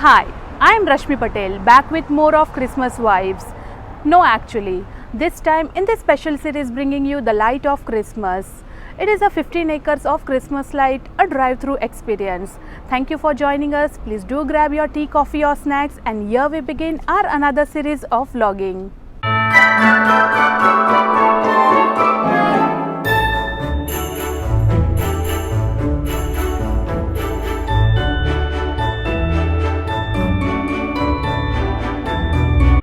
Hi, I am Rashmi Patel back with more of Christmas vibes. No, actually, this time in this special series bringing you the light of Christmas. It is a 15 acres of Christmas light, a drive-through experience. Thank you for joining us. Please do grab your tea, coffee or snacks, and here we begin our another series of vlogging.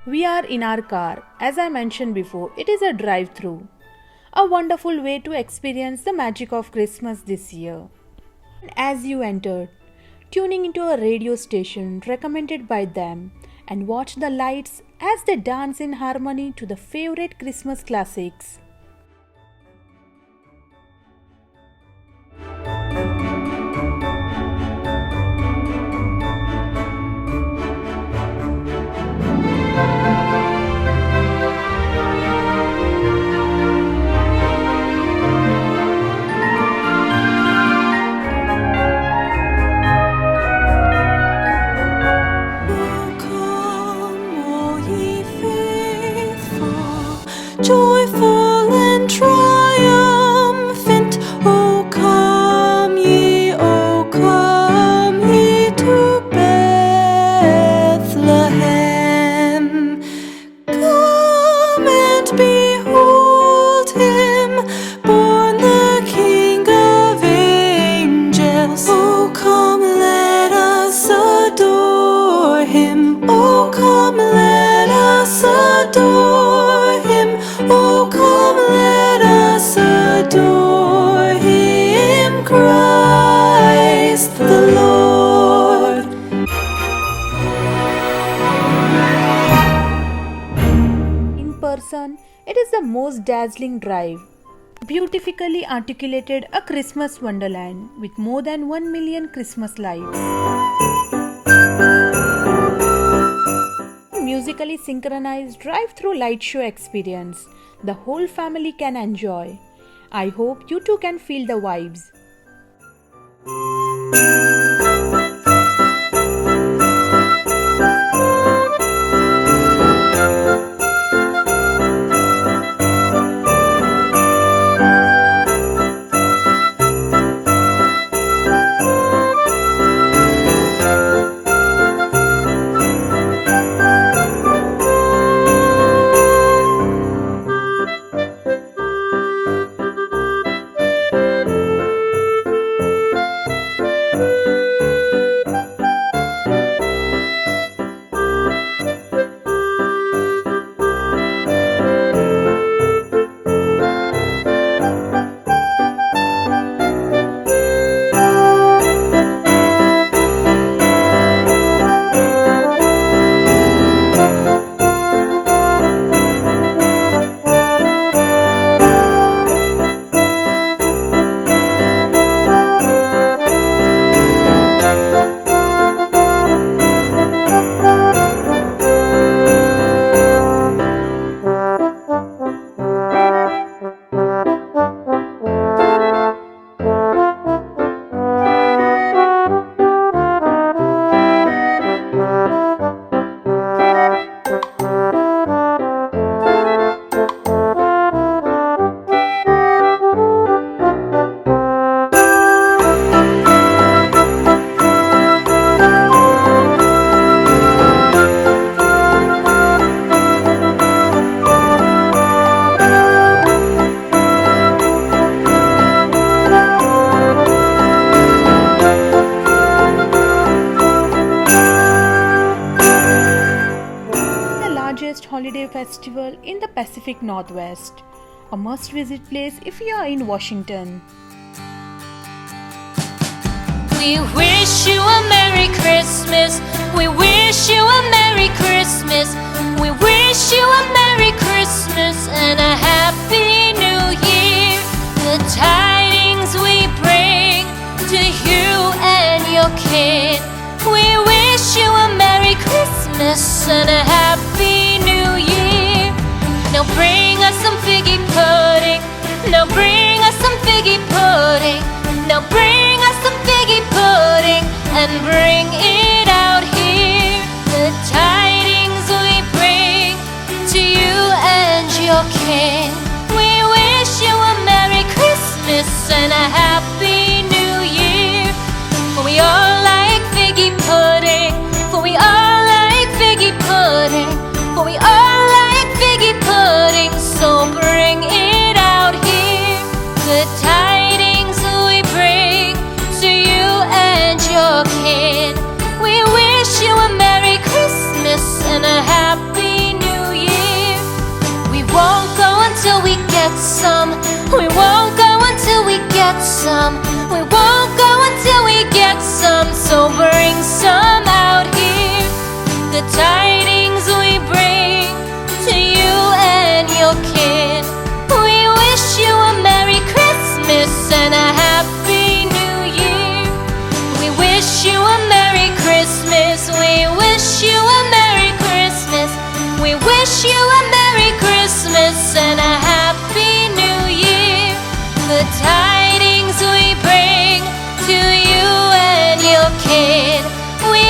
We are in our car. As I mentioned before, it is a drive-through. A wonderful way to experience the magic of Christmas this year. As you entered, tuning into a radio station recommended by them and watch the lights as they dance in harmony to the favorite Christmas classics. Joyful and triumphant, O come ye to Bethlehem. Come and behold him, born the King of angels. O come, let us adore him. O come, let us adore him. Oh, come, let us adore him, Christ the Lord. In person, it is the most dazzling drive. Beautifully articulated a Christmas wonderland with more than 1 million Christmas lights. Musically synchronized drive-through light show experience the whole family can enjoy. I hope you too can feel the vibes. Holiday festival in the Pacific Northwest. A must-visit place if you are in Washington. We wish you a Merry Christmas. We wish you a Merry Christmas. We wish you a Merry Christmas and a Happy New Year. The tidings we bring to you and your kin. We wish you a Merry Christmas and a Happy New Year. Now bring us some figgy pudding. Now bring us some figgy pudding. Now bring us some figgy pudding and bring it out here. some. We won't go until we get some, so bring some out here. The tidings we bring to you and your kin. We wish you a Merry Christmas and a Happy New Year. We wish you a Merry Christmas. We wish you a Merry Christmas. We wish you a Merry Christmas and a Happy New Year. The tidings we bring to you and your kid. We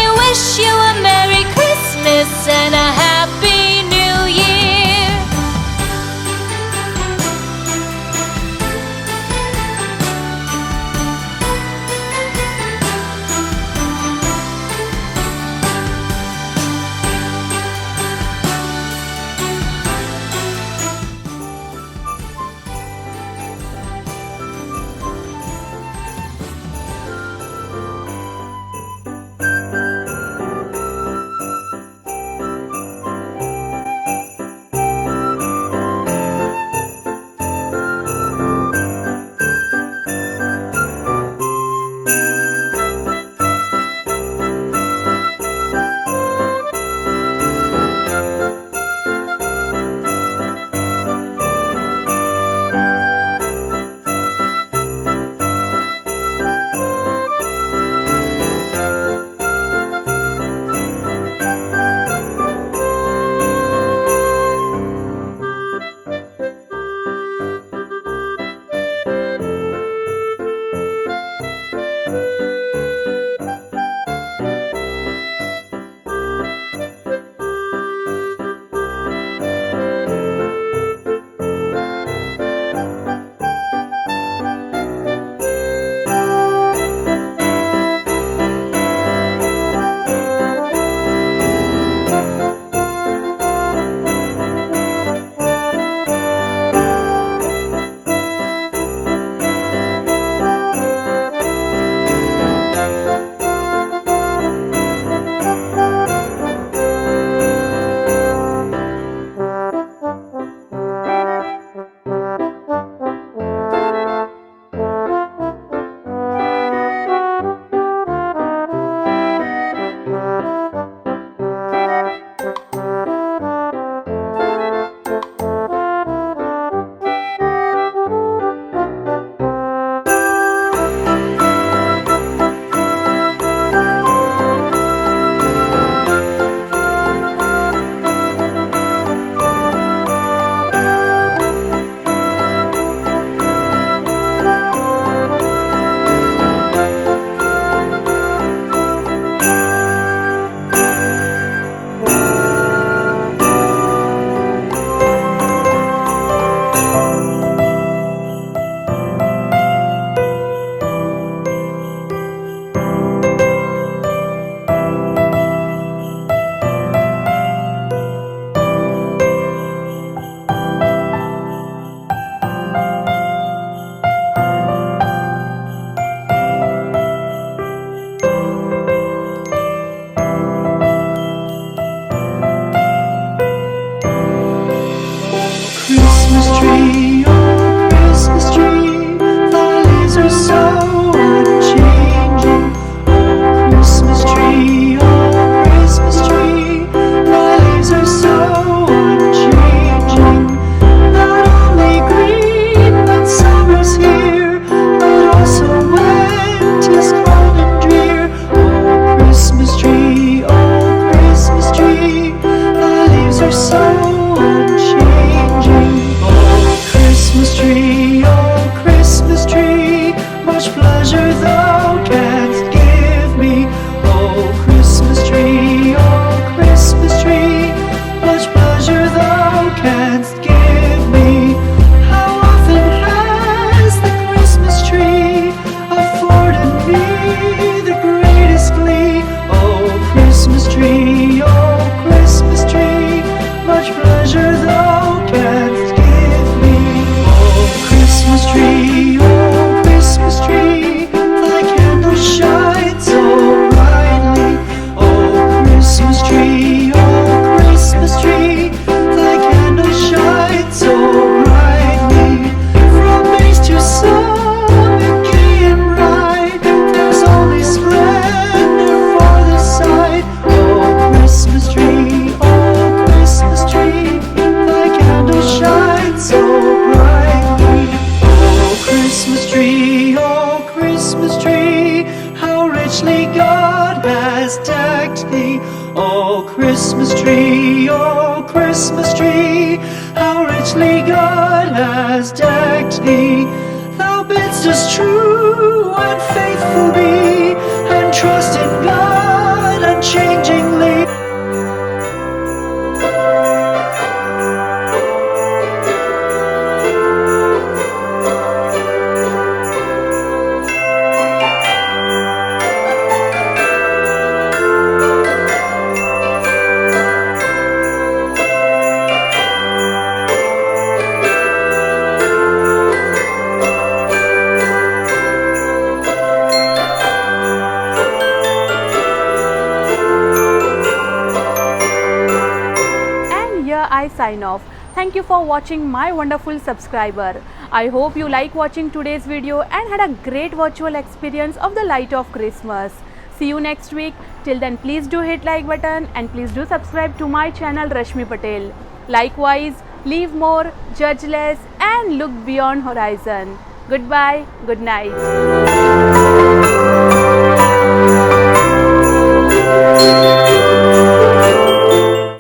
oh Christmas tree, how richly God has decked thee. Thou bidst us true and faithful be, and trust in God unchangingly. And here I sign off. Thank you for watching my wonderful subscriber. I hope you like watching today's video and had a great virtual experience of the light of Christmas. See you next week. Till then, please do hit like button and please do subscribe to my channel Rashmi Patel. Likewise, live more, judge less and look beyond horizon. Goodbye, good night.